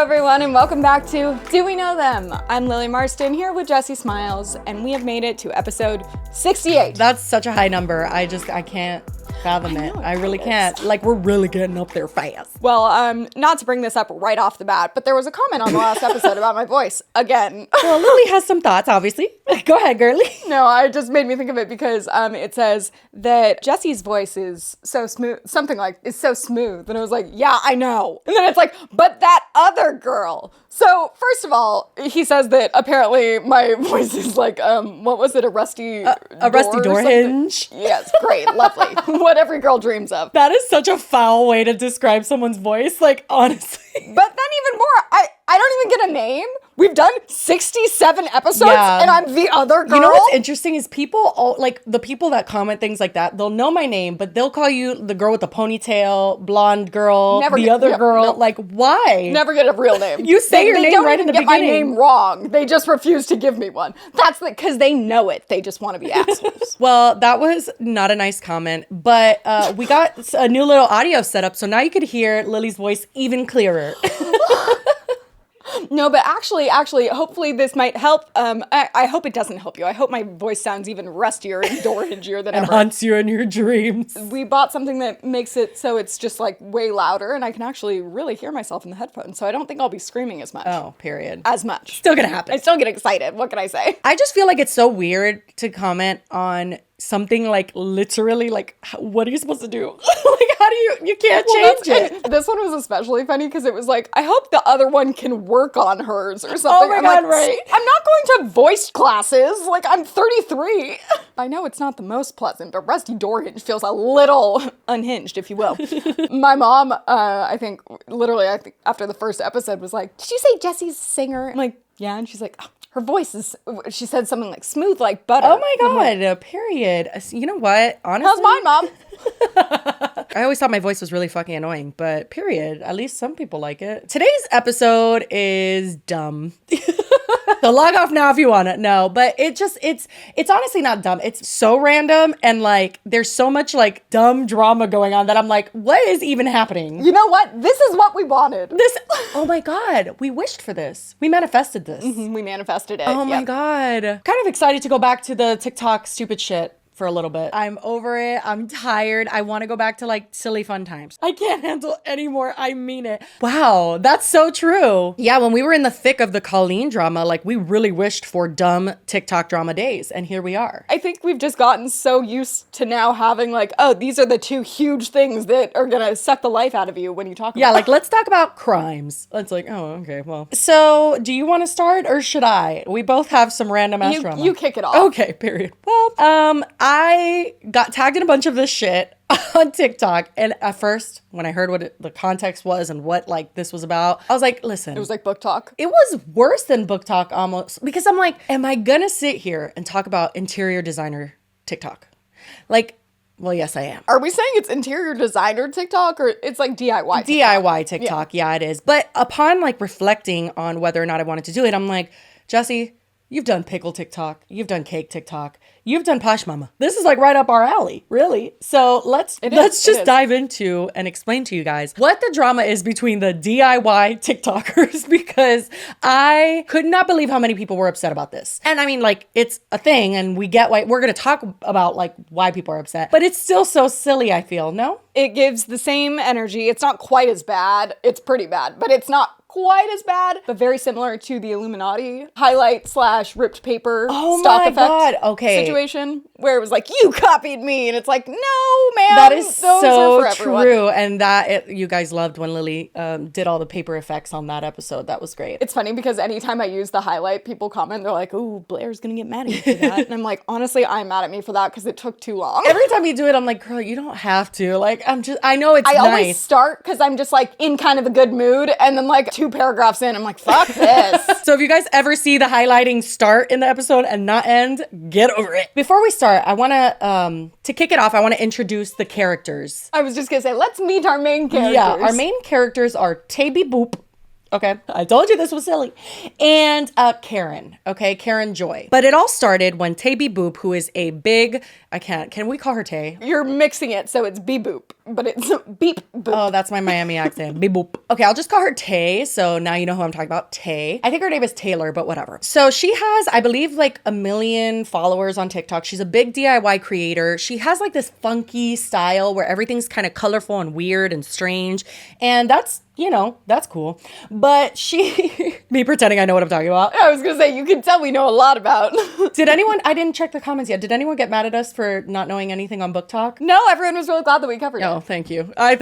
everyone, and welcome back to Do We Know Them? I'm Lily Marston here with Jessie Smiles, and we have made it to episode 68. That's such a high number. I can't fathom it. I really can't. Like, we're really getting up there fast. Well, not to bring this up right off the bat, but there was a comment on the last episode about my voice again. Well, Lily has some thoughts, obviously. Go ahead, girly. No, I just made me think of it because it says that Jessie's voice is so smooth, something like, is so smooth. And I was like, yeah, I know. And then it's like, but that other girl. So, first of all, he says that apparently my voice is like, what was it, a rusty door hinge? Yes, great, lovely. What every girl dreams of. That is such a foul way to describe someone's voice, like, honestly. But then even more, I don't even get a name. We've done 67 episodes, and I'm the other girl. You know what's interesting is people, like, the people that comment things like that, they'll know my name, but they'll call you the girl with the ponytail, blonde girl, other girl. Nope. Like, why? Never get a real name. You say your name right in the beginning. They don't get my name wrong. They just refuse to give me one. That's because they know it. They just want to be assholes. Well, that was not a nice comment, but we got a new little audio setup, so now you could hear Lily's voice even clearer. No, but actually, hopefully this might help. I hope it doesn't help you. I hope my voice sounds even rustier and door hingier than and ever. Haunts you in your dreams. We bought something that makes it so it's just like way louder, and I can actually really hear myself in the headphones. So I don't think I'll be screaming as much. Oh, period. As much. Still gonna happen. I still get excited. What can I say? I just feel like it's so weird to comment on something like literally like what are you supposed to do? Like how do you can't change it. This one was especially funny because it was like, I hope the other one can work on hers or something. Oh my God, like, right. I'm not going to voice classes. Like, I'm 33. I know it's not the most pleasant, but rusty door hinge feels a little unhinged, if you will. My mom, I think after the first episode was like, did you say Jessie's a singer? I'm like, yeah. And she's like, oh, her voice is, she said something like smooth like butter. Oh my God, period. You know what? Honestly. How's mine, Mom? I always thought my voice was really fucking annoying, but period. At least some people like it. Today's episode is dumb. So log off now if you want to. No, but it's honestly not dumb. It's so random and like there's so much like dumb drama going on that I'm like, what is even happening? You know what? This is what we wanted. Oh my God, we wished for this. We manifested this. Mm-hmm, we manifested it. Oh my God. Kind of excited to go back to the TikTok stupid shit for a little bit. I'm over it. I'm tired. I want to go back to like silly fun times. I can't handle anymore. I mean it. Wow, that's so true. Yeah, when we were in the thick of the Colleen drama, like we really wished for dumb TikTok drama days, and here we are. I think we've just gotten so used to now having like, oh, these are the two huge things that are gonna suck the life out of you when you talk about. Yeah, like let's talk about crimes. It's like, oh, okay, well. So, do you want to start or should I? We both have some random ass drama. You kick it off. Okay, period. Well, I got tagged in a bunch of this shit on TikTok. And at first, when I heard what the context was and what like this was about, I was like, listen. It was like book talk. It was worse than book talk almost. Because I'm like, am I gonna sit here and talk about interior designer TikTok? Like, well, yes, I am. Are we saying it's interior designer TikTok or it's like DIY TikTok? DIY TikTok, yeah, it is. But upon like reflecting on whether or not I wanted to do it, I'm like, Jessie, you've done pickle TikTok. You've done cake TikTok. You've done Posh Mama. This is like right up our alley, really. So let's just dive into and explain to you guys what the drama is between the DIY TikTokers because I could not believe how many people were upset about this. And I mean, like, it's a thing and we get why we're going to talk about like why people are upset, but it's still so silly, I feel, no? It gives the same energy. It's not quite as bad. It's pretty bad, but it's not quite as bad, but very similar to the Illuminati highlight / ripped paper stock effect situation where it was like, you copied me. And it's like, no, man. That is so true. And you guys loved when Lily did all the paper effects on that episode. That was great. It's funny because anytime I use the highlight, people comment, they're like, oh, Blair's going to get mad at you for that. And I'm like, honestly, I'm mad at me for that because it took too long. Every time you do it, I'm like, girl, you don't have to. Like, I know it's nice. I always start because I'm just like in kind of a good mood. And then like 2 paragraphs in, I'm like, fuck this. So if you guys ever see the highlighting start in the episode and not end, get over it. Before we start, I want to kick it off, I want to introduce the characters. I was just going to say, let's meet our main characters. Yeah, our main characters are Taby Boop Okay. I told you this was silly. And Karen. Okay. Karen Joy. But it all started when Tay Beep Boop, who is a big, can we call her Tay? You're mixing it, so it's beep boop, but it's beep boop. Oh, that's my Miami accent. Beep boop. Okay, I'll just call her Tay. So now you know who I'm talking about. Tay. I think her name is Taylor, but whatever. So she has, I believe, like 1 million followers on TikTok. She's a big DIY creator. She has like this funky style where everything's kind of colorful and weird and strange. And that's, you know, that's cool. But me pretending I know what I'm talking about. I was gonna say, you can tell we know a lot about. I didn't check the comments yet. Did anyone get mad at us for not knowing anything on Book Talk? No, everyone was really glad that we covered it. Oh, thank you. I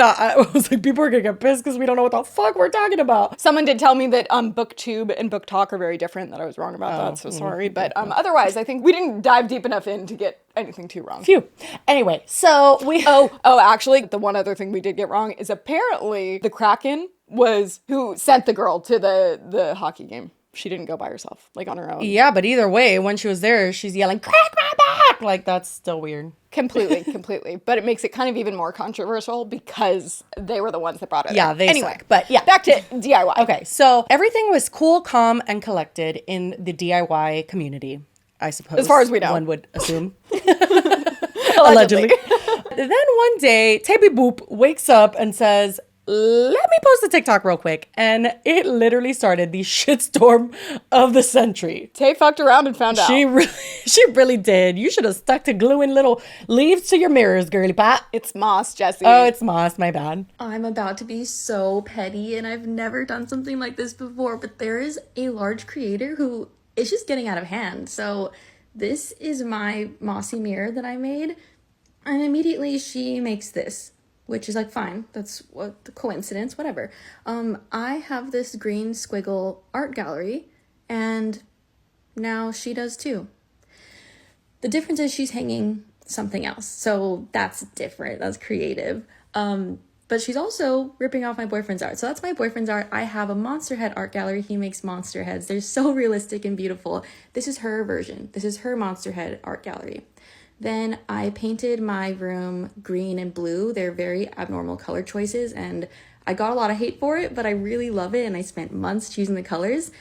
was like, people are gonna get pissed because we don't know what the fuck we're talking about. Someone did tell me that BookTube and Book Talk are very different, that I was wrong about that, so sorry. But otherwise, I think we didn't dive deep enough in to get anything too wrong. Phew. Anyway, so we... Actually, the one other thing we did get wrong is apparently the Kraken was who sent the girl to the hockey game. She didn't go by herself, like on her own. Yeah, but either way, when she was there, she's yelling, "Crack my back!" Like, that's still weird. Completely. But it makes it kind of even more controversial because they were the ones that brought it up. Anyway, suck. But yeah. Back to DIY. Okay, so everything was cool, calm, and collected in the DIY community, I suppose. As far as we know. One would assume. Allegedly. Then one day, Tay Beep Boop wakes up and says, "Let me post a TikTok real quick." And it literally started the shitstorm of the century. Tay fucked around and found out. She really did. You should have stuck to gluing little leaves to your mirrors, girly pot. It's moss, Jessie. Oh, it's moss. My bad. I'm about to be so petty, and I've never done something like this before, but there is a large creator who is just getting out of hand. So this is my mossy mirror that I made, and immediately she makes this, which is like, fine, that's what the coincidence, whatever. I have this green squiggle art gallery, and now she does too. The difference is she's hanging something else, so that's different, that's creative. But she's also ripping off my boyfriend's art. So that's my boyfriend's art. I have a monster head art gallery. He makes monster heads. They're so realistic and beautiful. This is her version. This is her monster head art gallery. Then I painted my room green and blue. They're very abnormal color choices, and I got a lot of hate for it, but I really love it, and I spent months choosing the colors.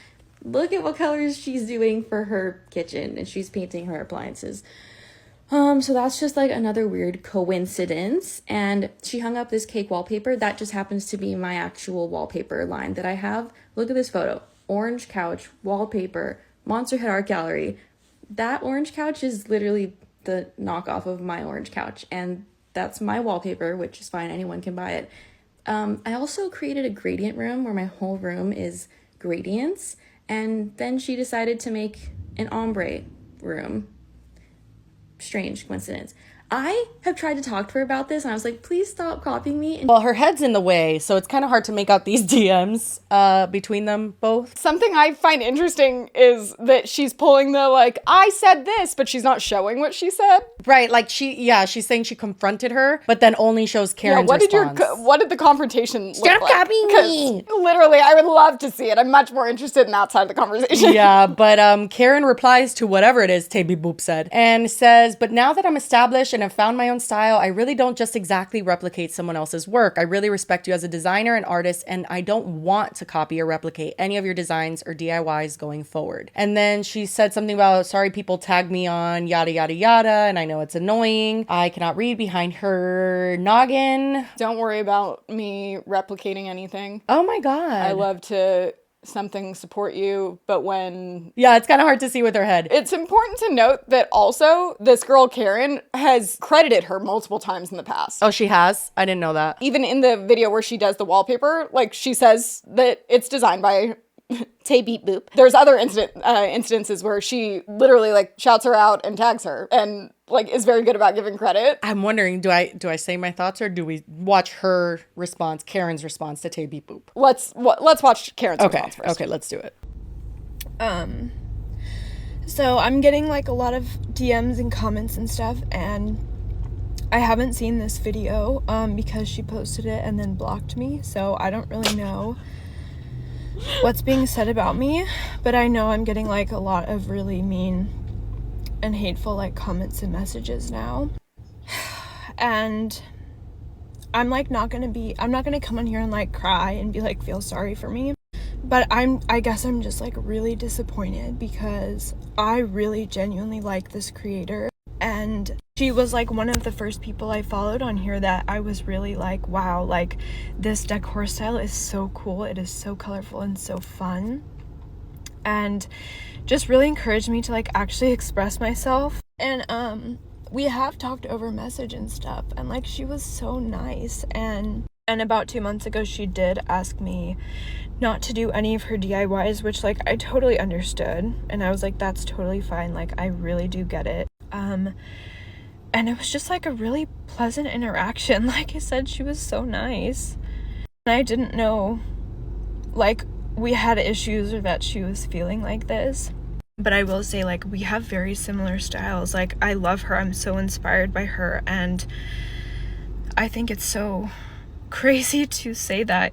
Look at what colors she's doing for her kitchen, and she's painting her appliances. So that's just like another weird coincidence. And she hung up this cake wallpaper. That just happens to be my actual wallpaper line that I have. Look at this photo. Orange couch, wallpaper, monster head art gallery. That orange couch is literally the knockoff of my orange couch, and that's my wallpaper, which is fine, anyone can buy it. I also created a gradient room where my whole room is gradients, and then she decided to make an ombre room. Strange coincidence. I have tried to talk to her about this, and I was like, please stop copying me. Well, her head's in the way, so it's kind of hard to make out these DMs between them both. Something I find interesting is that she's pulling the, like, I said this, but she's not showing what she said. Right, like she's saying she confronted her, but then only shows Karen's response. What did the confrontation look like? Stop copying me! Literally, I would love to see it. I'm much more interested in that side of the conversation. Yeah, but Karen replies to whatever it is Tay Beep Boop said, and says, "But now that I'm established and have found my own style, I really don't just exactly replicate someone else's work. I really respect you as a designer and artist, and I don't want to copy or replicate any of your designs or DIYs going forward." And then she said something about, "Sorry, people tag me on yada yada yada, and I know it's annoying. I cannot read behind her noggin. Don't worry about me replicating anything. Oh my God. I love to support you, but when..." Yeah, it's kind of hard to see with her head. It's important to note that also this girl Karen has credited her multiple times in the past. Oh, she has? I didn't know that. Even in the video where she does the wallpaper, like, she says that it's designed by Tay Beep Boop. There's other instances where she literally, like, shouts her out and tags her and, like, is very good about giving credit. I'm wondering, do I say my thoughts, or do we watch her response, Karen's response to Tay Beep Boop? Let's watch Karen's response first. Okay, let's do it. So I'm getting, like, a lot of DMs and comments and stuff, and I haven't seen this video because she posted it and then blocked me, so I don't really know what's being said about me, but I know I'm getting, like, a lot of really mean and hateful, like, comments and messages now. And I'm, like, I'm not gonna come on here and, like, cry and be like, feel sorry for me, But I guess I'm just like really disappointed because I really genuinely like this creator, and she was like one of the first people I followed on here that I was really like, wow, like this decor style is so cool. It is so colorful and so fun, and just really encouraged me to like actually express myself. And we have talked over message and stuff, and like she was so nice. And about 2 months ago she did ask me not to do any of her DIYs, which like I totally understood, and I was like, that's totally fine, like I really do get it. And it was just like a really pleasant interaction. Like I said, she was so nice, and I didn't know like we had issues or that she was feeling like this. But I will say, like, we have very similar styles. Like, I love her. I'm so inspired by her. And I think it's so crazy to say that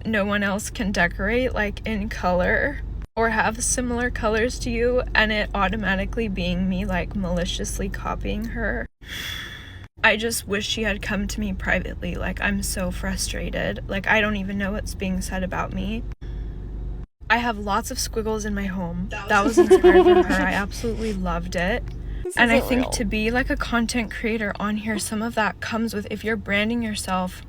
no one else can decorate, like, in color or have similar colors to you, and it automatically being me, like, maliciously copying her. I just wish she had come to me privately. Like, I'm so frustrated. Like, I don't even know what's being said about me. I have lots of squiggles in my home. That was inspired from her. I absolutely loved it. And I think to be like a content creator on here, some of that comes with, if you're branding yourself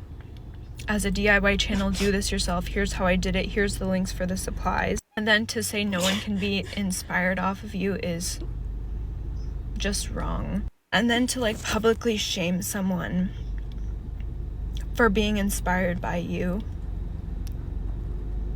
as a DIY channel, do this yourself. Here's how I did it. Here's the links for the supplies. And then to say no one can be inspired off of you is just wrong. And then to like publicly shame someone for being inspired by you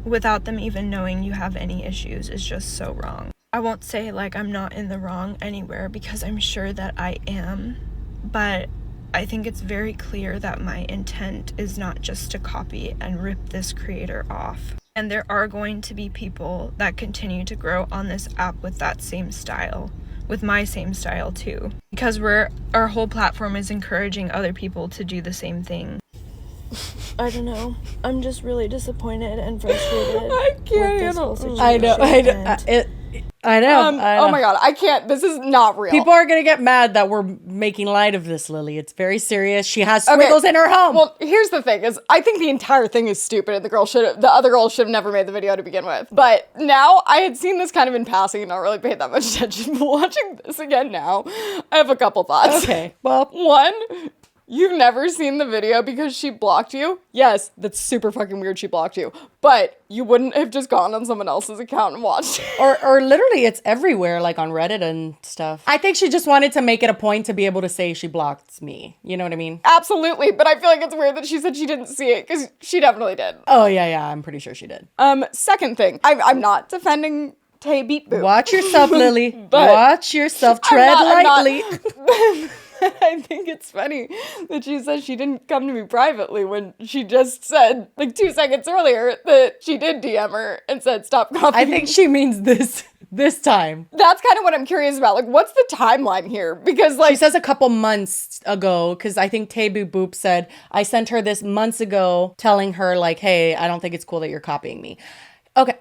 without them even knowing you have any issues is just so wrong. I won't say like I'm not in the wrong anywhere, because I'm sure that I am, but I think it's very clear that my intent is not just to copy and rip this creator off. And there are going to be people that continue to grow on this app with that same style, with my same style too, because our whole platform is encouraging other people to do the same thing. I don't know. I'm just really disappointed and frustrated. I can't with this handle whole it. situation. I know. Oh my god, I can't. This is not real. People are gonna get mad that we're making light of this, Lily. It's very serious. She has squiggles in her home. Well, here's the thing: is I think the entire thing is stupid, and the other girl should have never made the video to begin with. But now I had seen this kind of in passing and not really paid that much attention. Watching this again now, I have a couple thoughts. Okay. Well, one. You've never seen the video because she blocked you? Yes, that's super fucking weird she blocked you. But you wouldn't have just gone on someone else's account and watched it. or literally it's everywhere, like on Reddit and stuff. I think she just wanted to make it a point to be able to say she blocked me. You know what I mean? Absolutely, but I feel like it's weird that she said she didn't see it, because she definitely did. Oh, yeah, I'm pretty sure she did. Second thing, I'm not defending Tay Beat Boo. Watch yourself, Lily. Watch yourself. Tread lightly. I think it's funny that she says she didn't come to me privately when she just said, like 2 seconds earlier, that she did DM her and said, stop copying. I think she means this time. That's kind of what I'm curious about. Like, what's the timeline here? Because, like, she says a couple months ago, because I think Tebu Boop said, I sent her this months ago telling her, like, hey, I don't think it's cool that you're copying me. Okay,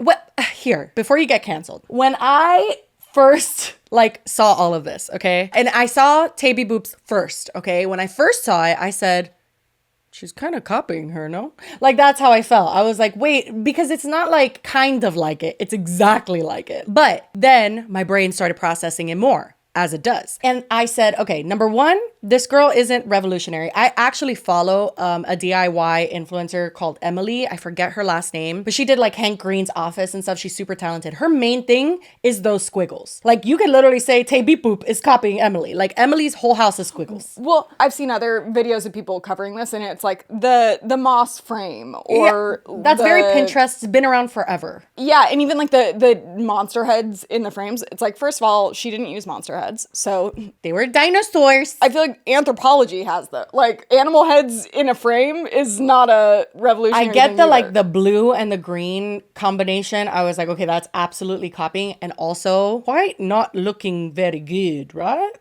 here, before you get canceled. When I first saw all of this, okay? And I saw Taby Boops first, okay? When I first saw it, I said, she's kind of copying her, no? Like, that's how I felt. I was like, wait, because it's not like kind of like it. It's exactly like it. But then my brain started processing it more, as it does. And I said, okay, number one, this girl isn't revolutionary. I actually follow a DIY influencer called Emily. I forget her last name, but she did like Hank Green's office and stuff. She's super talented. Her main thing is those squiggles. Like, you could literally say Tay Beep Boop is copying Emily. Like, Emily's whole house is squiggles. Well, I've seen other videos of people covering this, and it's like the moss frame, or that's very Pinterest. It's been around forever. Yeah, and even like the monster heads in the frames. It's like, first of all, she didn't use monster heads, so they were dinosaurs. I feel like Anthropology has that. Like, animal heads in a frame is not a revolutionary I get thing the either. like the blue and the green combination. I was like, okay, that's absolutely copying, and also quite not looking very good, right?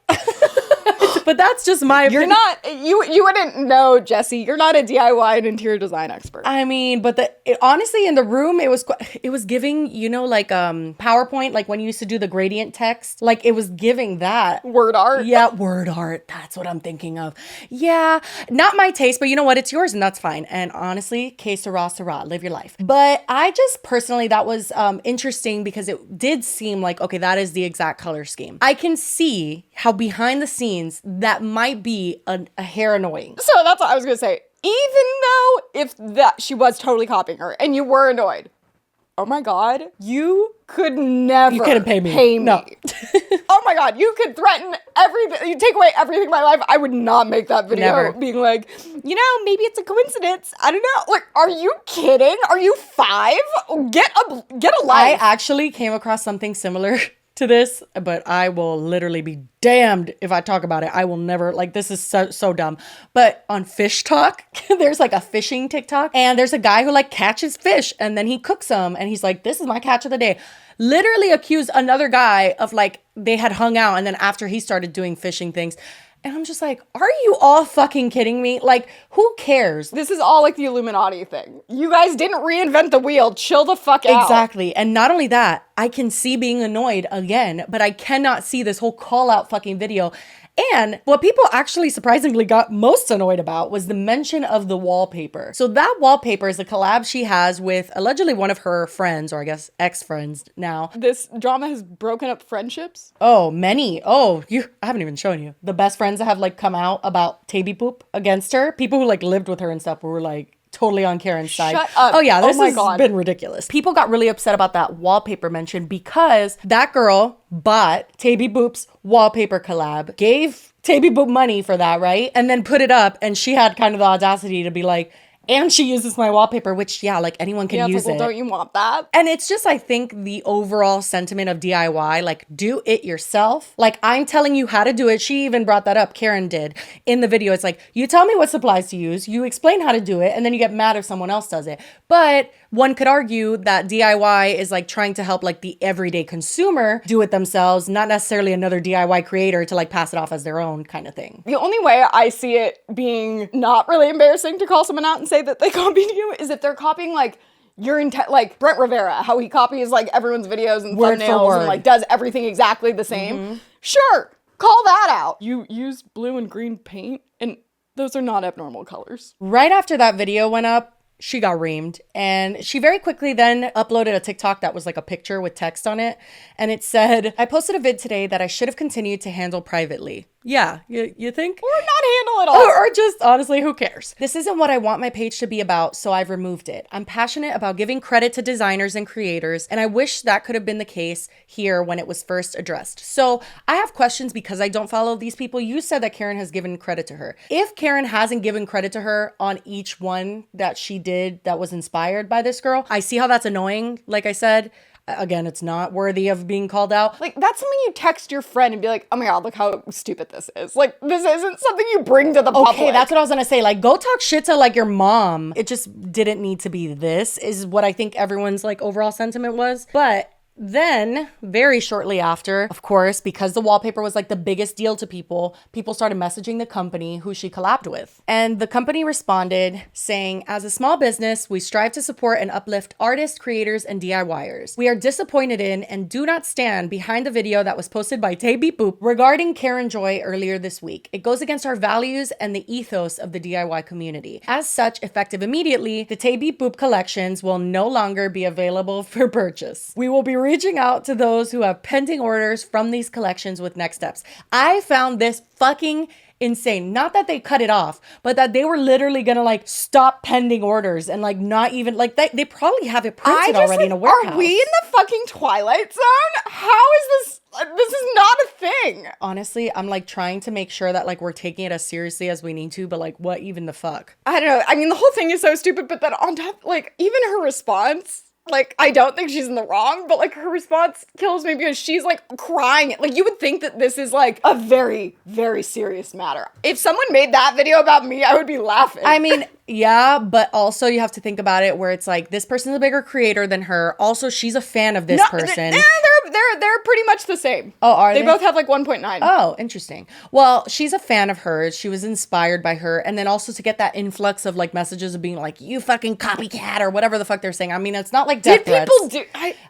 But that's just my You're opinion. not, you wouldn't know, Jesse. You're not a DIY and interior design expert. I mean, but honestly, in the room, it was giving, like PowerPoint, like when you used to do the gradient text, like it was giving that. Word art. Yeah, word art. That's what I'm thinking of. Yeah, not my taste, but you know what? It's yours and that's fine. And honestly, que sera, live your life. But I just personally, that was interesting because it did seem like, okay, that is the exact color scheme. I can see how behind the scenes that might be a hair annoying. So that's what I was going to say. Even though if that she was totally copying her and you were annoyed, oh my God, you could never You couldn't pay me. No. Oh my God, you could threaten everything. You take away everything in my life. I would not make that video Never. being like, maybe it's a coincidence. I don't know. Like, are you kidding? Are you 5? Get a I life. actually came across something similar to this, but I will literally be damned if I talk about it. I will never, this is so dumb. But on Fish Talk, there's like a fishing TikTok, and there's a guy who catches fish and then he cooks them and he's like, this is my catch of the day. Literally accused another guy of they had hung out, and then after he started doing fishing things. And I'm just like, are you all fucking kidding me? Who cares? This is all the Illuminati thing. You guys didn't reinvent the wheel. Chill the fuck out. Exactly. And not only that, I can see being annoyed again, but I cannot see this whole call out fucking video. And what people actually surprisingly got most annoyed about was the mention of the wallpaper. So that wallpaper is a collab she has with allegedly one of her friends, or I guess ex-friends now. This drama has broken up friendships. Oh, many. Oh, I haven't even shown you. The best friends that have come out about Taby Poop against her. People who lived with her and stuff were totally on Karen's side. Shut up. Oh yeah, this Oh my has God. been ridiculous. People got really upset about that wallpaper mention because that girl bought Taby Boop's wallpaper collab, gave Taby Boop money for that, right? And then put it up, and she had kind of the audacity to be like, and she uses my wallpaper, which anyone can use it. Don't you want that? And it's just, I think, the overall sentiment of DIY, do it yourself. I'm telling you how to do it. She even brought that up, Karen did, in the video. It's you tell me what supplies to use, you explain how to do it, and then you get mad if someone else does it. But one could argue that DIY is trying to help the everyday consumer do it themselves, not necessarily another DIY creator to pass it off as their own kind of thing. The only way I see it being not really embarrassing to call someone out and say that they copied you is if they're copying your Brent Rivera, how he copies everyone's videos and Word for thumbnails word. and does everything exactly the same. Sure, call that out. You used blue and green paint, and those are not abnormal colors. Right after that video went up, she got reamed, and she very quickly then uploaded a TikTok that was a picture with text on it, and it said, I posted a vid today that I should have continued to handle privately. Yeah, you think? Or not handle it all. Or just, honestly, who cares? This isn't what I want my page to be about, so I've removed it. I'm passionate about giving credit to designers and creators, and I wish that could have been the case here when it was first addressed. So I have questions because I don't follow these people. You said that Karen has given credit to her. If Karen hasn't given credit to her on each one that she did that was inspired by this girl, I see how that's annoying, like I said. Again, it's not worthy of being called out. That's something you text your friend and be like, oh my God, look how stupid this is. This isn't something you bring to the public. Okay, that's what I was gonna say. Go talk shit to your mom. It just didn't need to be this, is what I think everyone's overall sentiment was. But then, very shortly after, of course, because the wallpaper was the biggest deal to people started messaging the company who she collabed with. And the company responded saying, as a small business, we strive to support and uplift artists, creators, and DIYers. We are disappointed in and do not stand behind the video that was posted by Taby Boop regarding Karen Joy earlier this week. It goes against our values and the ethos of the DIY community. As such, effective immediately, the Taby Boop collections will no longer be available for purchase. We will be reaching out to those who have pending orders from these collections with next steps. I found this fucking insane. Not that they cut it off, but that they were literally gonna stop pending orders and not even they probably have it printed already in a warehouse. Are we in the fucking Twilight Zone? How is this? This is not a thing. Honestly, I'm trying to make sure that we're taking it as seriously as we need to, but what even the fuck? I don't know. I mean, the whole thing is so stupid, but then on top, even her response, I don't think she's in the wrong, but her response kills me because she's crying. You would think that this is a very, very serious matter. If someone made that video about me, I would be laughing. I mean, yeah, but also you have to think about it where it's this person's a bigger creator than her. Also, she's a fan of this person. they're pretty much the same. Oh, are they? They both have like 1.9. Oh, interesting. Well, she's a fan of hers. She was inspired by her. And then also to get that influx of like messages of being like, you fucking copycat or whatever the fuck they're saying. I mean, it's not like death threats. People do?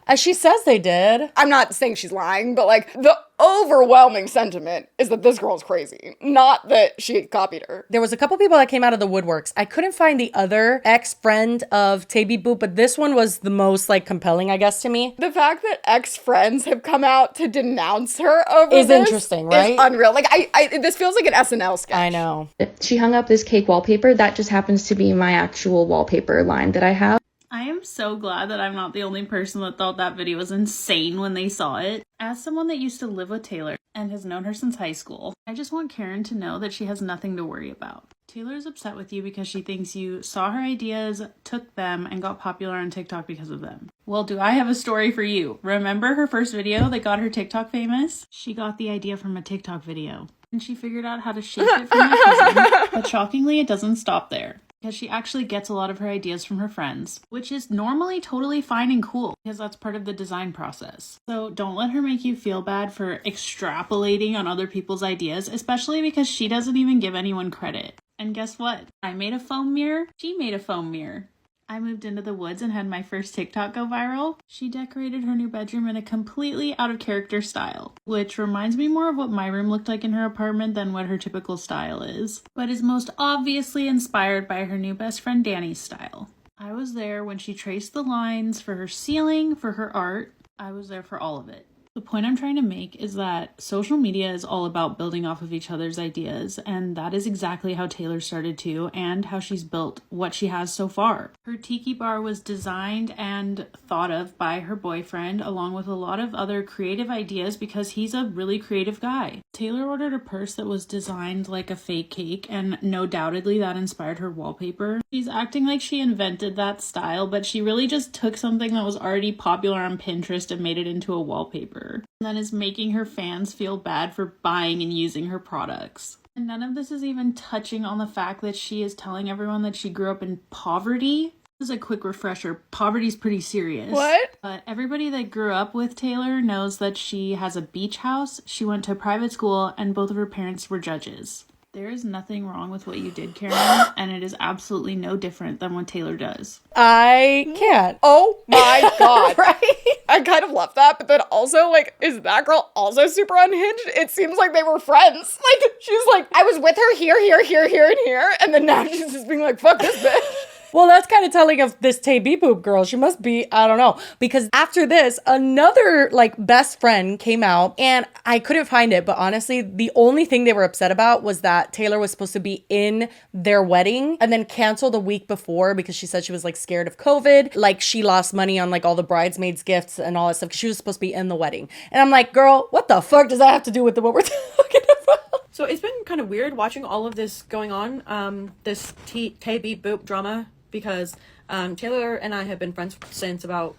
As she says they did. I'm not saying she's lying, but like the overwhelming sentiment is that this girl's crazy, not that she copied her. There was a couple people that came out of the woodworks. I couldn't find the other ex-friend of Taby Boop, but this one was the most like compelling, I guess, to me. The fact that ex-friends have come out to denounce her over is this interesting, right? is unreal. Like this feels like an SNL sketch. I know. She hung up this cake wallpaper. That just happens to be my actual wallpaper line that I have. I am so glad that I'm not the only person that thought that video was insane when they saw it. As someone that used to live with Taylor and has known her since high school, I just want Karen to know that she has nothing to worry about. Taylor is upset with you because she thinks you saw her ideas, took them, and got popular on TikTok because of them. Well, do I have a story for you? Remember her first video that got her TikTok famous? She got the idea from a TikTok video, and she figured out how to shape it from her cousin, but shockingly, it doesn't stop there. Because she actually gets a lot of her ideas from her friends, which is normally totally fine and cool because that's part of the design process. So don't let her make you feel bad for extrapolating on other people's ideas, especially because she doesn't even give anyone credit. And guess what? I made a foam mirror. She made a foam mirror. I moved into the woods and had my first TikTok go viral. She decorated her new bedroom in a completely out of character style, which reminds me more of what my room looked like in her apartment than what her typical style is, but is most obviously inspired by her new best friend Danny's style. I was there when she traced the lines for her ceiling, for her art. I was there for all of it. The point I'm trying to make is that social media is all about building off of each other's ideas, and that is exactly how Taylor started too, and how she's built what she has so far. Her tiki bar was designed and thought of by her boyfriend, along with a lot of other creative ideas because he's a really creative guy. Taylor ordered a purse that was designed like a fake cake, and no doubtedly that inspired her wallpaper. She's acting like she invented that style, but she really just took something that was already popular on Pinterest and made it into a wallpaper. And then is making her fans feel bad for buying and using her products. And none of this is even touching on the fact that she is telling everyone that she grew up in poverty. This is a quick refresher. Poverty's pretty serious. What? But everybody that grew up with Taylor knows that she has a beach house, she went to a private school, and both of her parents were judges. There is nothing wrong with what you did, Karen, and it is absolutely no different than what Taylor does. I can't. Oh my god. Right? I kind of love that, but then also, like, is that girl also super unhinged? It seems like they were friends. Like, she's like, I was with her here, and here, and then now she's just being like, fuck this bitch. Well, that's kind of telling of this Taby Boop girl. She must be, I don't know. Because after this, another, like, best friend came out, and I couldn't find it. But honestly, the only thing they were upset about was that Taylor was supposed to be in their wedding and then canceled a week before because she said she was, like, scared of COVID. Like, she lost money on, like, all the bridesmaids' gifts and all that stuff because she was supposed to be in the wedding. And I'm like, girl, what the fuck does that have to do with what we're talking about? So it's been kind of weird watching all of this going on, this Taby Boop drama, because Taylor and I have been friends since about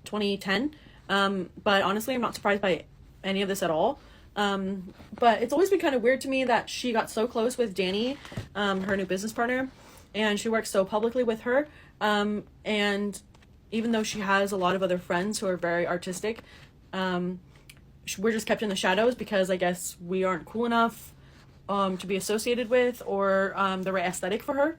2010, but honestly I'm not surprised by any of this at all, but it's always been kind of weird to me that she got so close with Danny, her new business partner, and she works so publicly with her, and even though she has a lot of other friends who are very artistic, we're just kept in the shadows because I guess we aren't cool enough to be associated with, or the right aesthetic for her.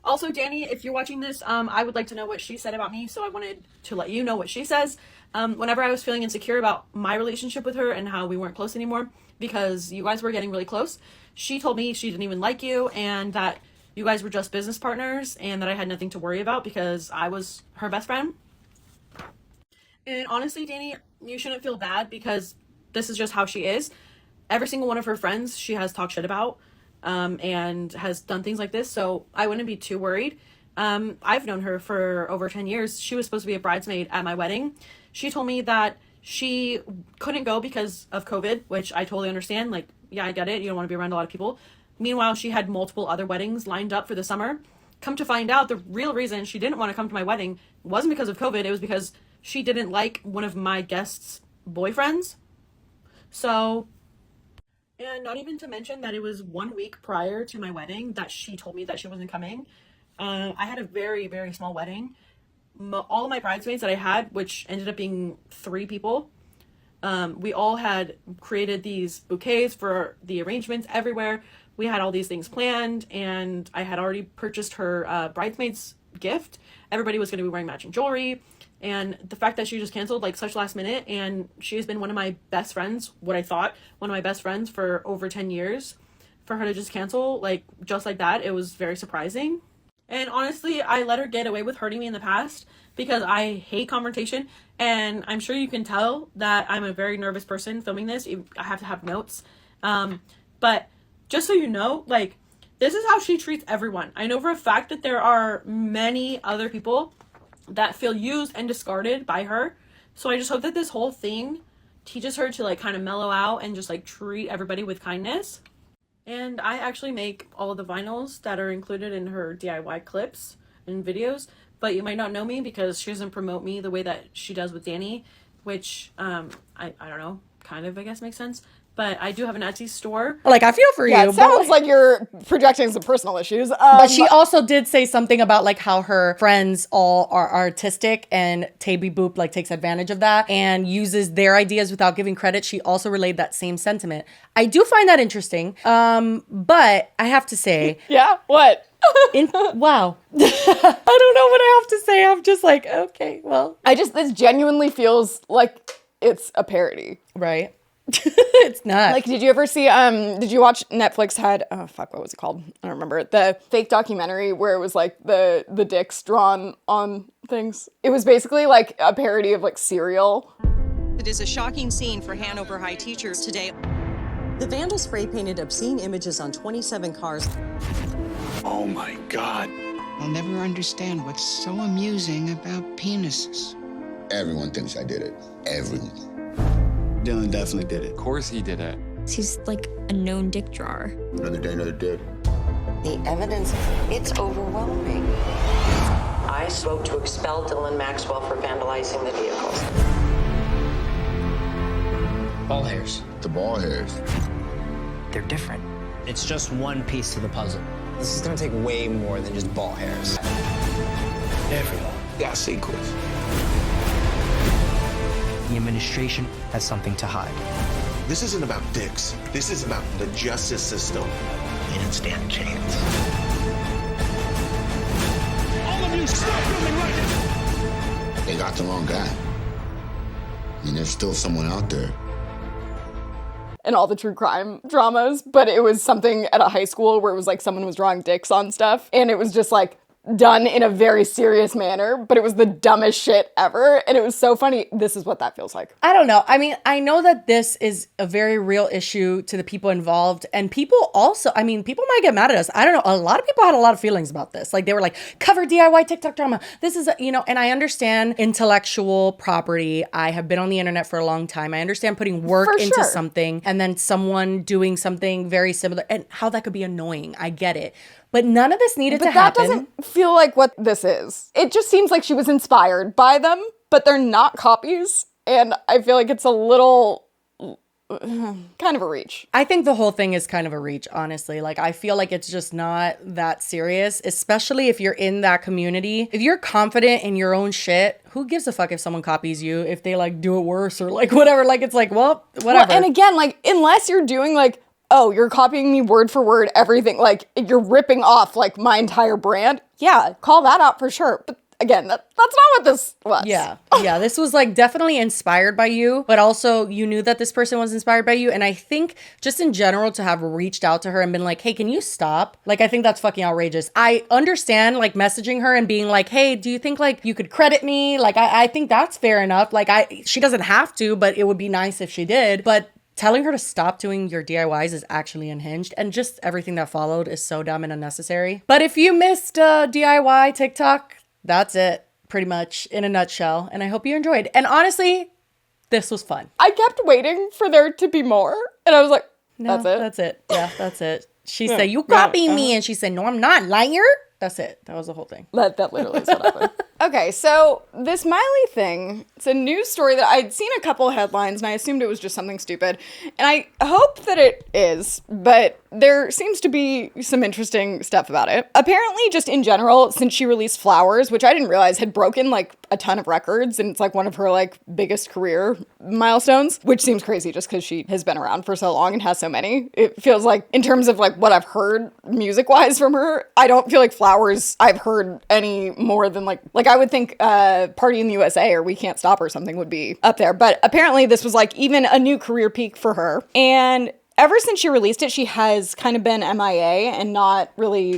Also, Danny, if you're watching this, I would like to know what she said about me, so I wanted to let you know what she says. Whenever I was feeling insecure about my relationship with her and how we weren't close anymore, because you guys were getting really close, she told me she didn't even like you, and that you guys were just business partners, and that I had nothing to worry about because I was her best friend. And honestly, Danny, you shouldn't feel bad because this is just how she is. Every single one of her friends she has talked shit about, and has done things like this, so I wouldn't be too worried. I've known her for over 10 years. She was supposed to be a bridesmaid at my wedding. She told me that she couldn't go because of COVID, which I totally understand. Like, yeah, I get it. You don't want to be around a lot of people. Meanwhile, she had multiple other weddings lined up for the summer. Come to find out, the real reason she didn't want to come to my wedding wasn't because of COVID. It was because she didn't like one of my guests' boyfriends. So... And not even to mention that it was 1 week prior to my wedding that she told me that she wasn't coming. I had a very, very small wedding. All of my bridesmaids that I had, which ended up being 3 people, We all had created these bouquets for the arrangements everywhere. We had all these things planned, and I had already purchased her bridesmaid's gift. Everybody was going to be wearing matching jewelry. And the fact that she just canceled like such last minute, and she has been one of my best friends, what I thought, one of my best friends for over 10 years, for her to just cancel like just like that, it was very surprising. And honestly, I let her get away with hurting me in the past because I hate confrontation, and I'm sure you can tell that I'm a very nervous person filming this. I have to have notes. But just so you know, like, this is how she treats everyone. I know for a fact that there are many other people that feel used and discarded by her. So I just hope that this whole thing teaches her to like kind of mellow out and just like treat everybody with kindness. And I actually make all of the vinyls that are included in her DIY clips and videos, but you might not know me because she doesn't promote me the way that she does with Danny, which I don't know, kind of I guess makes sense. But I do have an Etsy store. Like, I feel for Yeah, you. it sounds like you're projecting some personal issues. But she also did say something about like how her friends all are artistic, and Taby Boop like takes advantage of that and uses their ideas without giving credit. She also relayed that same sentiment. I do find that interesting. But I have to say, Yeah, what? wow. I don't know what I have to say. I'm just like, okay, well, This genuinely feels like it's a parody. right. It's not. Like, did you ever see, did you watch Netflix had, oh fuck, what was it called? I don't remember. The fake documentary where it was like the dicks drawn on things. It was basically like a parody of like Serial. It is a shocking scene for Hanover High teachers today. The vandals spray painted obscene images on 27 cars. Oh my God. I'll never understand what's so amusing about penises. Everyone thinks I did it. Everyone. Dylan definitely did it. Of course he did it. He's like a known dick drawer. Another day, another dead. The evidence, it's overwhelming. I spoke to expel Dylan Maxwell for vandalizing the vehicles. Ball hairs. The ball hairs. They're different. It's just one piece to the puzzle. This is gonna take way more than just ball hairs. Everyone got secrets. The administration has something to hide. This isn't about dicks. This is about the justice system. They didn't stand a chance. All of you, stop filming right now! They got the wrong guy. I mean, there's still someone out there. And all the true crime dramas, but it was something at a high school where it was like someone was drawing dicks on stuff, and it was just like done in a very serious manner, but it was the dumbest shit ever, and it was so funny. This is what that feels like. I don't know. I mean, I know that this is a very real issue to the people involved, and people also, I mean, people might get mad at us. I don't know. A lot of people had a lot of feelings about this. Like, they were like, cover DIY TikTok drama. This is, and I understand intellectual property. I have been on the internet for a long time. I understand putting work into something and then someone doing something very similar and how that could be annoying. I get it. But none of this needed to happen. But that doesn't feel like what this is. It just seems like she was inspired by them, but they're not copies. And I feel like it's a little kind of a reach. I think the whole thing is kind of a reach, honestly. Like, I feel like it's just not that serious, especially if you're in that community. If you're confident in your own shit, who gives a fuck if someone copies you, if they like do it worse or like whatever. Like, it's like, well, whatever. Well, and again, like, unless you're doing like, oh, you're copying me word for word, everything. Like, you're ripping off, like, my entire brand. Yeah, call that out for sure. But again, that's not what this was. Yeah, this was, like, definitely inspired by you, but also you knew that this person was inspired by you. And I think just in general to have reached out to her and been like, hey, can you stop? Like, I think that's fucking outrageous. I understand, like, messaging her and being like, hey, do you think, like, you could credit me? Like, I think that's fair enough. Like, she doesn't have to, but it would be nice if she did. But telling her to stop doing your DIYs is actually unhinged, and just everything that followed is so dumb and unnecessary. But if you missed DIY TikTok, that's it, pretty much, in a nutshell. And I hope you enjoyed. And honestly, this was fun. I kept waiting for there to be more, and I was like, that's it? That's it. Yeah, that's it. She said, you copied me, and she said, no, I'm not, liar. That's it. That was the whole thing. That literally is what happened. Okay, so this Miley thing, it's a news story that I'd seen a couple headlines, and I assumed it was just something stupid. And I hope that it is, but there seems to be some interesting stuff about it. Apparently, just in general, since she released Flowers, which I didn't realize had broken like a ton of records, and it's like one of her like biggest career milestones, which seems crazy just because she has been around for so long and has so many. It feels like, in terms of like what I've heard music-wise from her, I don't feel like Flowers I've heard any more than like I would think Party in the USA or We Can't Stop or something would be up there. But apparently this was like even a new career peak for her. And ever since she released it, she has kind of been MIA and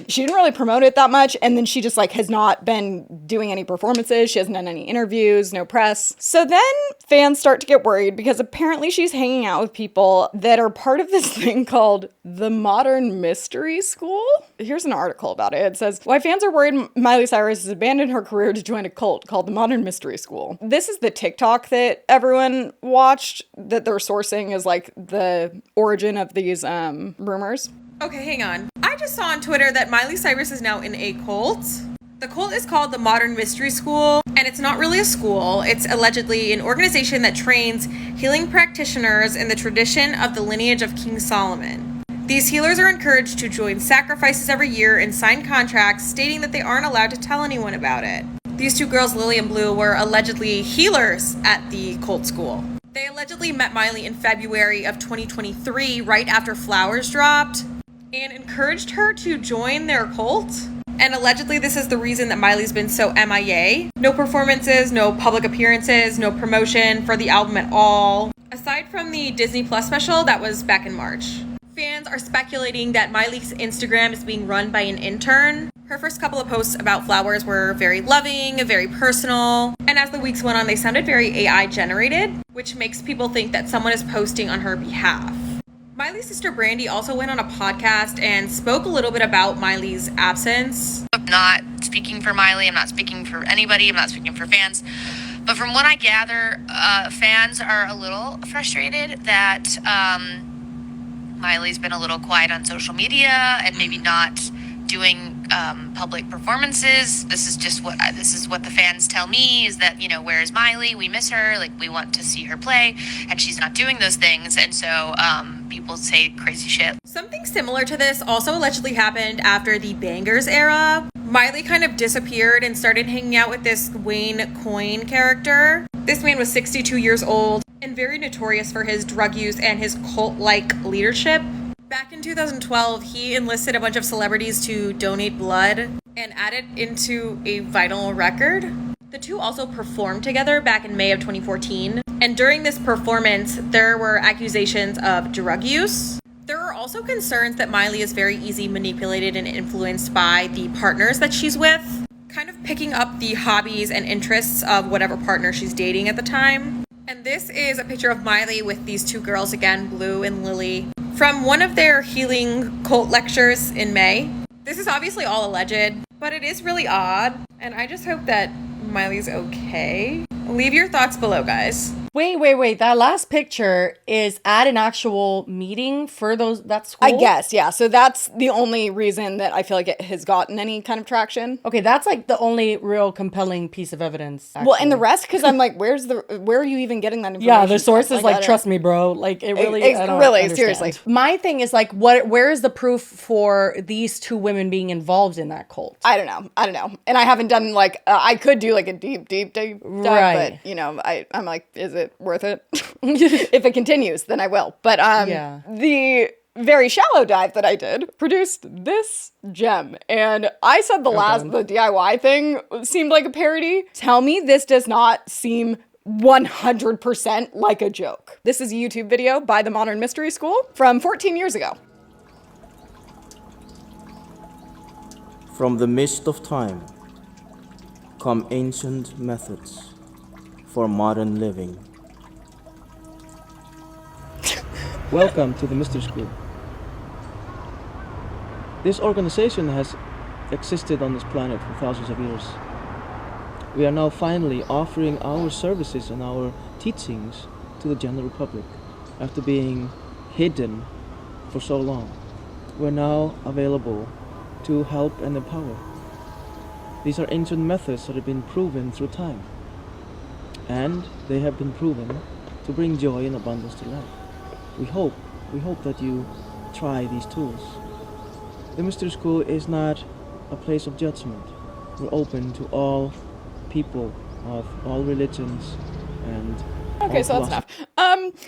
she didn't really promote it that much. And then she just like has not been doing any performances. She hasn't done any interviews, no press. So then fans start to get worried because apparently she's hanging out with people that are part of this thing called the Modern Mystery School. Here's an article about it. It says, why fans are worried Miley Cyrus has abandoned her career to join a cult called the Modern Mystery School. This is the TikTok that everyone watched that they're sourcing as like the origin of these rumors. Okay, hang on. I just saw on Twitter that Miley Cyrus is now in a cult. The cult is called the Modern Mystery School, and it's not really a school. It's allegedly an organization that trains healing practitioners in the tradition of the lineage of King Solomon. These healers are encouraged to join sacrifices every year and sign contracts stating that they aren't allowed to tell anyone about it. These two girls, Lily and Blue, were allegedly healers at the cult school. They allegedly met Miley in February of 2023, right after Flowers dropped, and encouraged her to join their cult. And allegedly this is the reason that Miley's been so MIA. No performances, no public appearances, no promotion for the album at all. Aside from the Disney Plus special that was back in March. Fans are speculating that Miley's Instagram is being run by an intern. Her first couple of posts about Flowers were very loving, very personal, and as the weeks went on, they sounded very AI generated, which makes people think that someone is posting on her behalf. Miley's sister Brandy also went on a podcast and spoke a little bit about Miley's absence. I'm not speaking for Miley, I'm not speaking for anybody, I'm not speaking for fans, but from what I gather, fans are a little frustrated that Miley's been a little quiet on social media and maybe not doing public performances. This is what the fans tell me, is that, you know, where is Miley? We miss her. Like, we want to see her play, and she's not doing those things. And so people say crazy shit. Something similar to this also allegedly happened after the Bangers era. Miley kind of disappeared and started hanging out with this Wayne Coyne character. This man was 62 years old and very notorious for his drug use and his cult-like leadership. Back in 2012, he enlisted a bunch of celebrities to donate blood and add it into a vinyl record. The two also performed together back in May of 2014. And during this performance, there were accusations of drug use. There are also concerns that Miley is very easily manipulated and influenced by the partners that she's with, kind of picking up the hobbies and interests of whatever partner she's dating at the time. And this is a picture of Miley with these two girls again, Blue and Lily, from one of their healing cult lectures in May. This is obviously all alleged, but it is really odd, and I just hope that Miley's okay. Leave your thoughts below, guys. Wait. That last picture is at an actual meeting for that school? I guess, yeah. So that's the only reason that I feel like it has gotten any kind of traction. Okay, that's like the only real compelling piece of evidence, actually. Well, and the rest, because I'm like, where are you even getting that information? Yeah, the source is like, trust me, bro. Like, it really, I don't really, understand. seriously. My thing is like, where is the proof for these two women being involved in that cult? I don't know. And I haven't done like, I could do like a deep dive, right. But, you know, I'm like, is it worth it? If it continues, then I will. But the very shallow dive that I did produced this gem. And I said the DIY thing seemed like a parody. Tell me this does not seem 100% like a joke. This is a YouTube video by the Modern Mystery School from 14 years ago. From the mist of time come ancient methods for modern living. Welcome to the Mystery School. This organization has existed on this planet for thousands of years. We are now finally offering our services and our teachings to the general public after being hidden for so long. We're now available to help and empower. These are ancient methods that have been proven through time, and they have been proven to bring joy and abundance to life. We hope that you try these tools. The mystery school is not a place of judgment. We're open to all people of all religions and Okay, so that's enough.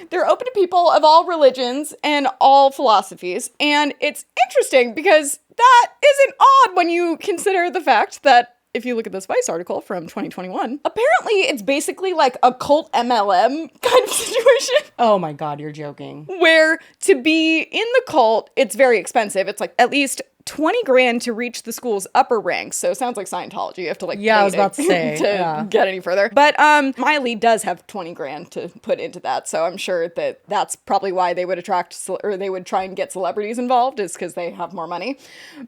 They're open to people of all religions and all philosophies, and it's interesting because that isn't odd when you consider the fact that if you look at this Vice article from 2021, apparently it's basically like a cult MLM kind of situation. Oh my God, you're joking. Where to be in the cult, it's very expensive. It's like at least 20 grand to reach the school's upper ranks. So it sounds like Scientology. You have to like yeah, pay I was about to say to get any further. But Miley does have 20 grand to put into that. So I'm sure that that's probably why they would attract or they would try and get celebrities involved, is because they have more money.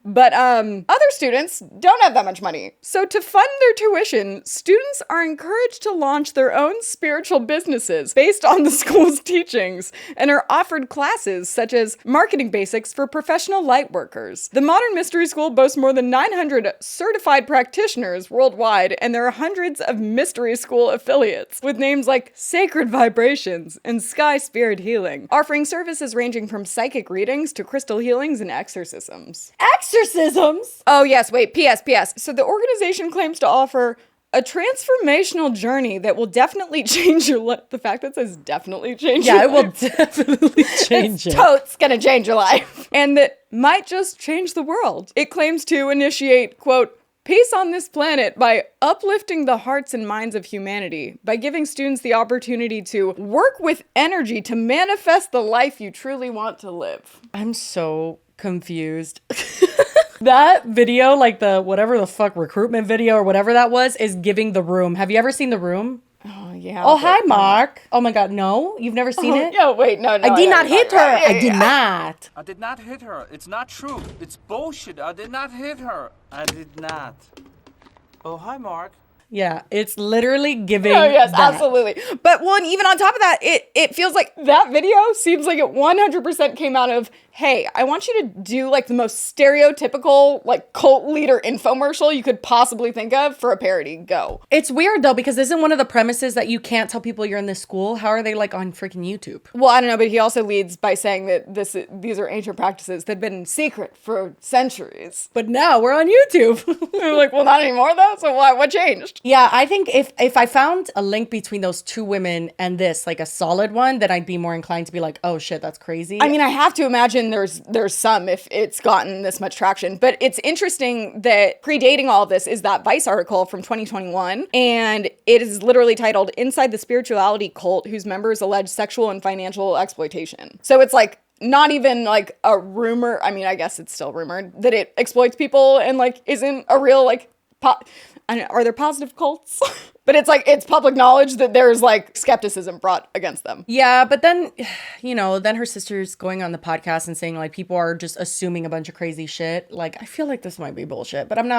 But other students don't have that much money. So to fund their tuition, students are encouraged to launch their own spiritual businesses based on the school's teachings and are offered classes such as marketing basics for professional light workers. The Modern Mystery School boasts more than 900 certified practitioners worldwide, and there are hundreds of Mystery School affiliates with names like Sacred Vibrations and Sky Spirit Healing, offering services ranging from psychic readings to crystal healings and exorcisms. Exorcisms? Oh yes, wait, P.S. So the organization claims to offer a transformational journey that will definitely change your life. The fact that it says definitely change your life. Yeah, it will definitely change it. Totes gonna change your life. And that might just change the world. It claims to initiate, quote, peace on this planet by uplifting the hearts and minds of humanity, by giving students the opportunity to work with energy to manifest the life you truly want to live. I'm so confused. That video, like the whatever the fuck recruitment video or whatever that was, is giving The Room. Have you ever seen The Room? Oh, yeah. Oh, hi, Mark. Oh my God, no? You've never seen it? Yeah, wait, no. I did not hit her. Right, I did not. I did not hit her. It's not true. It's bullshit. I did not hit her. I did not. Oh, hi, Mark. Yeah, it's literally giving. Oh, yes, that. absolutely. But well, and even on top of that, it feels like that video seems like it 100% came out of, hey, I want you to do like the most stereotypical like cult leader infomercial you could possibly think of for a parody. Go. It's weird though, because isn't one of the premises that you can't tell people you're in this school? How are they like on freaking YouTube? Well, I don't know, but he also leads by saying that these are ancient practices that have been secret for centuries. But now we're on YouTube. I'm like, well, not anymore though. So what changed? Yeah, I think if I found a link between those two women and this, like a solid one, then I'd be more inclined to be like, oh shit, that's crazy. I mean, I have to imagine there's some if it's gotten this much traction. But it's interesting that predating all of this is that Vice article from 2021. And it is literally titled Inside the Spirituality Cult Whose Members Allege Sexual and Financial Exploitation. So it's like not even like a rumor. I mean, I guess it's still rumored that it exploits people and like isn't a real like are there positive cults? But it's like, it's public knowledge that there's like skepticism brought against them. Yeah, but then, then her sister's going on the podcast and saying like people are just assuming a bunch of crazy shit. Like, I feel like this might be bullshit, but I don't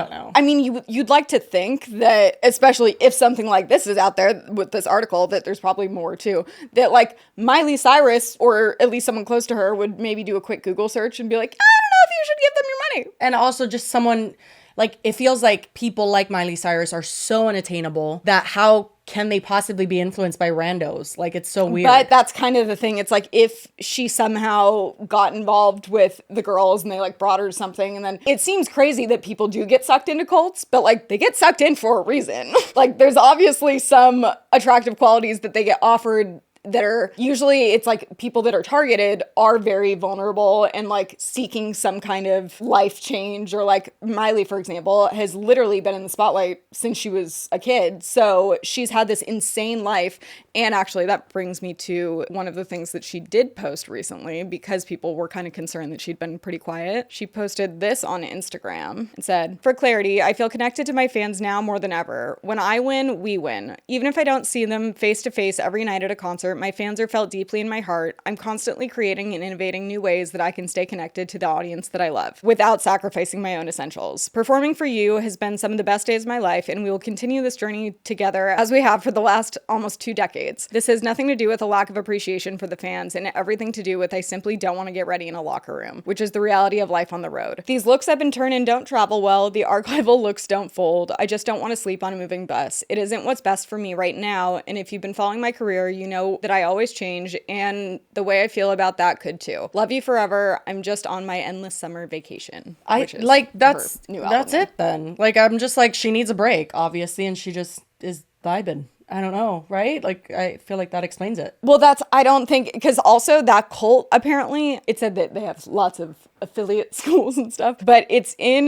know. I mean, you'd like to think that, especially if something like this is out there with this article, that there's probably more too. That like Miley Cyrus, or at least someone close to her, would maybe do a quick Google search and be like, I don't know if you should give them your money. And also just someone... Like, it feels like people like Miley Cyrus are so unattainable that how can they possibly be influenced by randos? Like, it's so weird. But that's kind of the thing. It's like if she somehow got involved with the girls and they like brought her to something, and then it seems crazy that people do get sucked into cults, but like they get sucked in for a reason. Like there's obviously some attractive qualities that they get offered that are usually, it's like people that are targeted are very vulnerable and like seeking some kind of life change, or like Miley, for example, has literally been in the spotlight since she was a kid. So she's had this insane life. And actually that brings me to one of the things that she did post recently, because people were kind of concerned that she'd been pretty quiet. She posted this on Instagram and said, "For clarity, I feel connected to my fans now more than ever. When I win, we win. Even if I don't see them face to face every night at a concert, my fans are felt deeply in my heart. I'm constantly creating and innovating new ways that I can stay connected to the audience that I love without sacrificing my own essentials. Performing for you has been some of the best days of my life, and we will continue this journey together as we have for the last almost 2 decades. This has nothing to do with a lack of appreciation for the fans, and everything to do with I simply don't want to get ready in a locker room, which is the reality of life on the road. These looks I've been turning don't travel well. The archival looks don't fold. I just don't want to sleep on a moving bus. It isn't what's best for me right now, and if you've been following my career, you know that I always change, and the way I feel about that could too. Love you forever. I'm just on my endless summer vacation. I like that's it then. Like I'm just like she needs a break, obviously, and she just is vibing. I don't know, right? Like I feel like that explains it. Well, I don't think, because also that cult, apparently it said that they have lots of affiliate schools and stuff, but it's in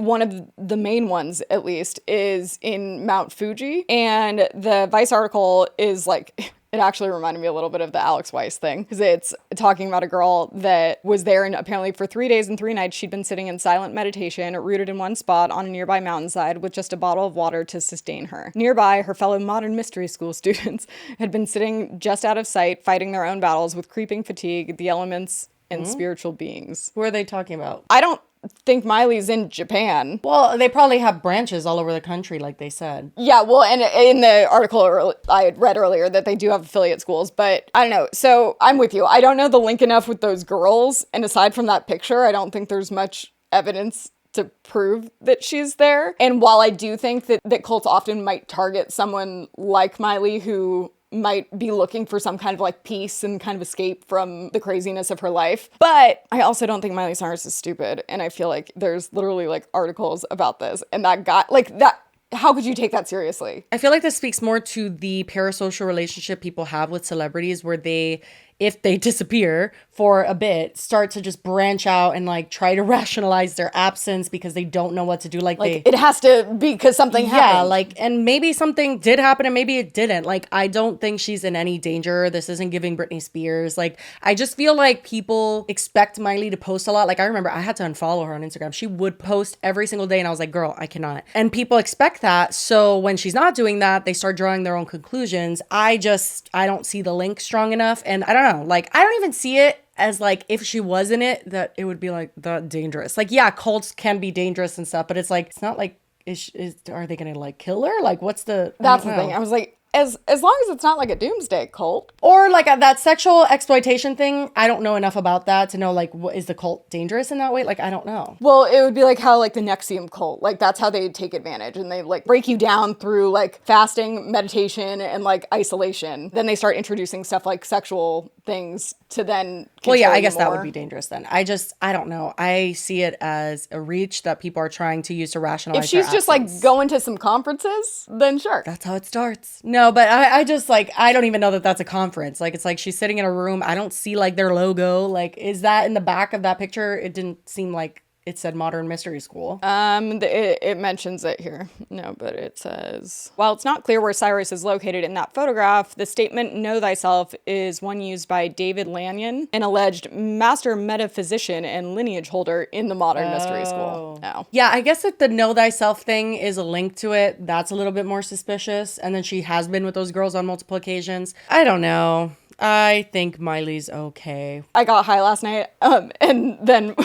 one of the main ones, at least, is in Mount Fuji, and the Vice article is like, it actually reminded me a little bit of the Alex Weiss thing, because it's talking about a girl that was there, and apparently for 3 days and 3 nights she'd been sitting in silent meditation, rooted in one spot on a nearby mountainside with just a bottle of water to sustain her. Nearby, her fellow modern mystery school students had been sitting just out of sight, fighting their own battles with creeping fatigue, the elements, and spiritual beings. Who are they talking about? I don't think Miley's in Japan. Well, they probably have branches all over the country, like they said. Yeah, well, and in the article I had read earlier that they do have affiliate schools, but I don't know. So I'm with you. I don't know the link enough with those girls, and aside from that picture, I don't think there's much evidence to prove that she's there. And while I do think that cults often might target someone like Miley who might be looking for some kind of like peace and kind of escape from the craziness of her life. But I also don't think Miley Cyrus is stupid. And I feel like there's literally like articles about this, and that got like that. How could you take that seriously? I feel like this speaks more to the parasocial relationship people have with celebrities, where they, if they disappear for a bit, start to just branch out and like try to rationalize their absence because they don't know what to do. Like it has to be because something happened. Yeah, like, and maybe something did happen and maybe it didn't. Like, I don't think she's in any danger. This isn't giving Britney Spears. Like, I just feel like people expect Miley to post a lot. Like, I remember I had to unfollow her on Instagram. She would post every single day and I was like, girl, I cannot. And people expect that. So when she's not doing that, they start drawing their own conclusions. I don't see the link strong enough. And I don't know, like, I don't even see it as like, if she was in it, that it would be like that dangerous. Like, yeah, cults can be dangerous and stuff, but it's like, it's not like, are they gonna like kill her? Like, what's the... That's the thing. I was like, as long as it's not like a doomsday cult. Or like that sexual exploitation thing, I don't know enough about that to know like, what is the cult dangerous in that way? Like, I don't know. Well, it would be like how like the Nexium cult, like that's how they take advantage, and they like break you down through like fasting, meditation, and like isolation. Then they start introducing stuff like sexual things to then well, yeah, I control you guess that more. would be dangerous then. I don't know. I see it as a reach that people are trying to use to rationalize If she's their just absence. like going to some conferences, then sure. That's how it starts. No, but I just like, I don't even know that that's a conference. Like, it's like she's sitting in a room. I don't see like their logo. Like, is that in the back of that picture? It didn't seem like it said Modern Mystery School. It mentions it here. No, but it says, while it's not clear where Cyrus is located in that photograph, the statement "Know thyself" is one used by David Lanyon, an alleged master metaphysician and lineage holder in the Modern Mystery School. No. Yeah, I guess if the know thyself thing is a link to it, that's a little bit more suspicious. And then she has been with those girls on multiple occasions. I don't know. I think Miley's okay. I got high last night, and then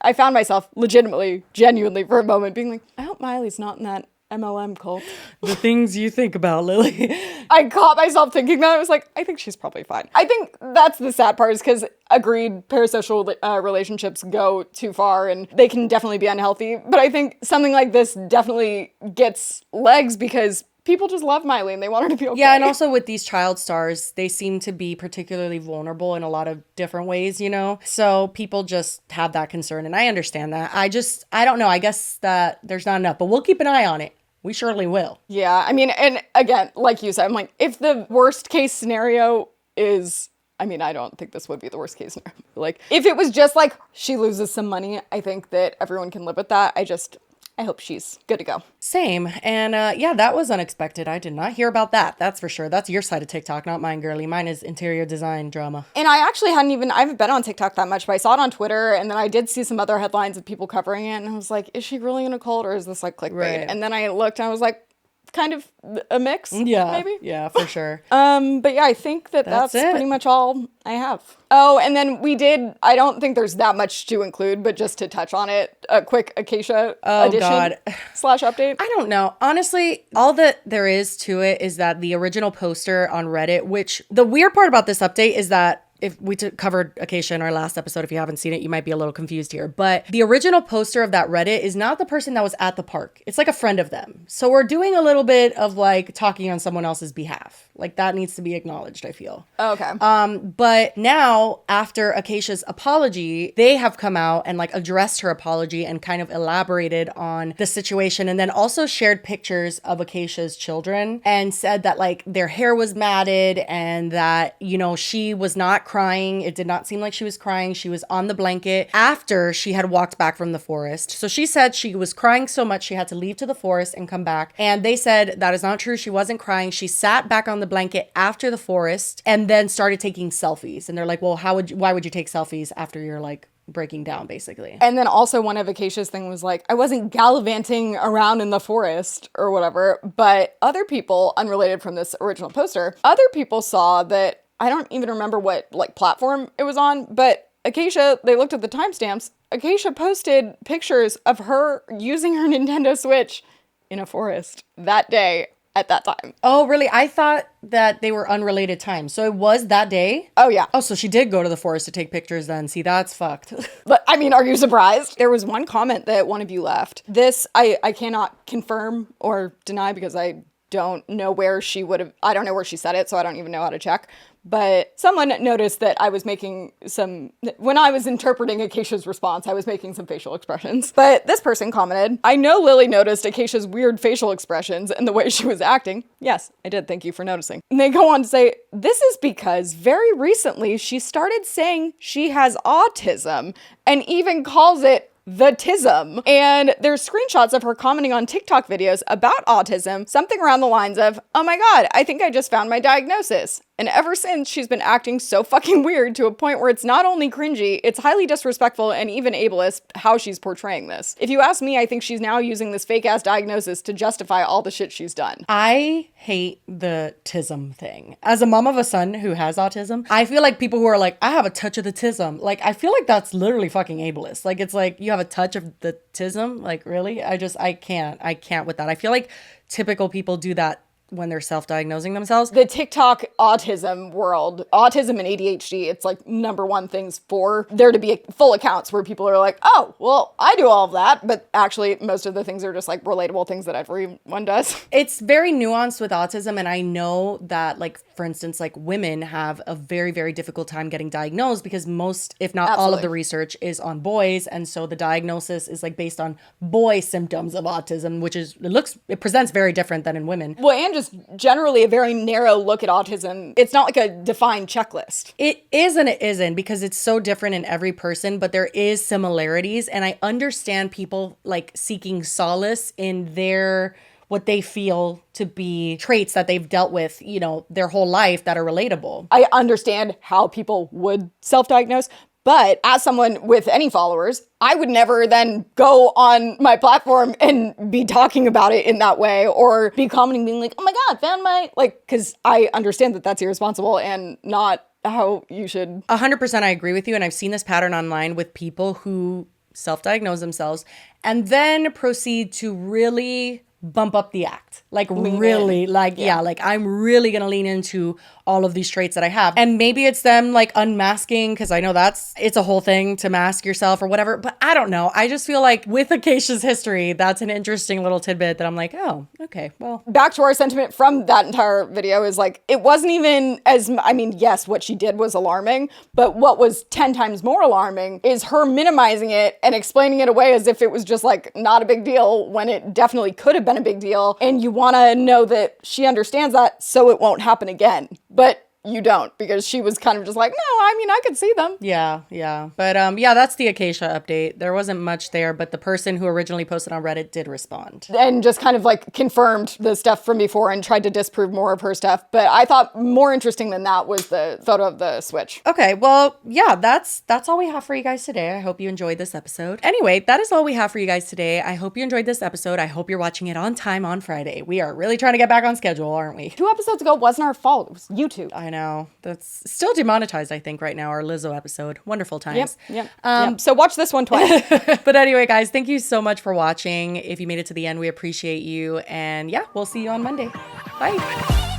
I found myself legitimately, genuinely for a moment being like, I hope Miley's not in that MLM cult. The things you think about, Lily. I caught myself thinking that. I was like, I think she's probably fine. I think that's the sad part, is because agreed, parasocial relationships go too far and they can definitely be unhealthy. But I think something like this definitely gets legs because people just love Miley and they want her to be okay. Yeah, and also with these child stars, they seem to be particularly vulnerable in a lot of different ways, you know? So people just have that concern, and I understand that. I don't know. I guess that there's not enough, but we'll keep an eye on it. We surely will. Yeah, I mean, and again, like you said, I'm like, if the worst case scenario is... I mean, I don't think this would be the worst case scenario. Like, if it was just like, she loses some money, I think that everyone can live with that. I hope she's good to go. Same. And yeah, that was unexpected. I did not hear about that. That's for sure. That's your side of TikTok, not mine, girly. Mine is interior design drama. And I actually I haven't been on TikTok that much, but I saw it on Twitter, and then I did see some other headlines of people covering it, and I was like, is she really in a cult, or is this like clickbait? Right. And then I looked and I was like, kind of a mix. Yeah. Maybe. Yeah, for sure. But yeah, I think that's pretty much all I have. Oh, and then I don't think there's that much to include, but just to touch on it, a quick Acacia edition / update. I don't know. Honestly, all that there is to it is that the original poster on Reddit, which the weird part about this update is that if we covered Acacia in our last episode, if you haven't seen it, you might be a little confused here. But the original poster of that Reddit is not the person that was at the park. It's like a friend of them. So we're doing a little bit of like talking on someone else's behalf. Like that needs to be acknowledged, I feel. Okay. But now after Acacia's apology, they have come out and like addressed her apology and kind of elaborated on the situation, and then also shared pictures of Acacia's children and said that like their hair was matted and that, you know, she was not crying. It did not seem like she was crying. She was on the blanket after she had walked back from the forest. So she said she was crying so much she had to leave to the forest and come back. And they said that is not true. She wasn't crying. She sat back on the blanket after the forest and then started taking selfies. And they're like, well, why would you take selfies after you're like breaking down, basically? And then also one of Acacia's thing was like, I wasn't gallivanting around in the forest or whatever, but other people, unrelated from this original poster, other people saw that, I don't even remember what like platform it was on, but Acacia, they looked at the timestamps, Acacia posted pictures of her using her Nintendo Switch in a forest that day at that time. Oh, really? I thought that they were unrelated times. So it was that day? Oh, yeah. Oh, so she did go to the forest to take pictures then. See, that's fucked. But I mean, are you surprised? There was one comment that one of you left. This, I cannot confirm or deny because I don't know where she would have, I don't know where she said it, so I don't even know how to check. But someone noticed that I was making when I was interpreting Acacia's response, I was making some facial expressions. But this person commented, I know Lily noticed Acacia's weird facial expressions and the way she was acting. Yes, I did. Thank you for noticing. And they go on to say, this is because very recently she started saying she has autism and even calls it the tism. And there's screenshots of her commenting on TikTok videos about autism, something around the lines of, oh my God, I think I just found my diagnosis. And ever since, she's been acting so fucking weird to a point where it's not only cringy, it's highly disrespectful and even ableist how she's portraying this. If you ask me, I think she's now using this fake ass diagnosis to justify all the shit she's done. I hate the tism thing. As a mom of a son who has autism, I feel like people who are like, I have a touch of the tism. Like, I feel like that's literally fucking ableist. Like, it's like, you have a touch of the tism? Like, really? I can't with that. I feel like typical people do that when they're self-diagnosing themselves. The TikTok autism world, autism and ADHD, it's like number one things for there to be full accounts where people are like, oh, well, I do all of that. But actually, most of the things are just like relatable things that everyone does. It's very nuanced with autism. And I know that, like, for instance, like women have a very, very difficult time getting diagnosed because most, if not all of the research is on boys. And so the diagnosis is like based on boy symptoms of autism, which is, it presents very different than in women. Well, and just generally a very narrow look at autism. It's not like a defined checklist. It is and it isn't because it's so different in every person, but there is similarities. And I understand people like seeking solace in what they feel to be traits that they've dealt with, you know, their whole life that are relatable. I understand how people would self-diagnose, but as someone with any followers, I would never then go on my platform and be talking about it in that way or be commenting being like, oh my God, found my, like, because I understand that that's irresponsible and not how you should. 100% I agree with you. And I've seen this pattern online with people who self-diagnose themselves and then proceed to really bump up the act. Like really, like, yeah, like I'm really gonna lean into all of these traits that I have. And maybe it's them like unmasking, because I know it's a whole thing to mask yourself or whatever, but I don't know. I just feel like with Acacia's history, that's an interesting little tidbit that I'm like, oh, okay, well. Back to our sentiment from that entire video is like, it wasn't even as, I mean, yes, what she did was alarming, but what was 10 times more alarming is her minimizing it and explaining it away as if it was just like not a big deal when it definitely could have been a big deal. And you want to know that she understands that so it won't happen again. But you don't, because she was kind of just like, no, I mean, I could see them. Yeah. But yeah, that's the Acacia update. There wasn't much there, but the person who originally posted on Reddit did respond. And just kind of like confirmed the stuff from before and tried to disprove more of her stuff. But I thought more interesting than that was the photo of the Switch. Okay, well, yeah, that's all we have for you guys today. I hope you enjoyed this episode. Anyway, that is all we have for you guys today. I hope you enjoyed this episode. I hope you're watching it on time on Friday. We are really trying to get back on schedule, aren't we? 2 episodes ago wasn't our fault. It was YouTube. I know. That's still demonetized, I think, right now, our Lizzo episode. Wonderful times. Yep. So watch this one twice. But anyway, guys, thank you so much for watching. If you made it to the end, we appreciate you. And yeah, we'll see you on Monday. Bye.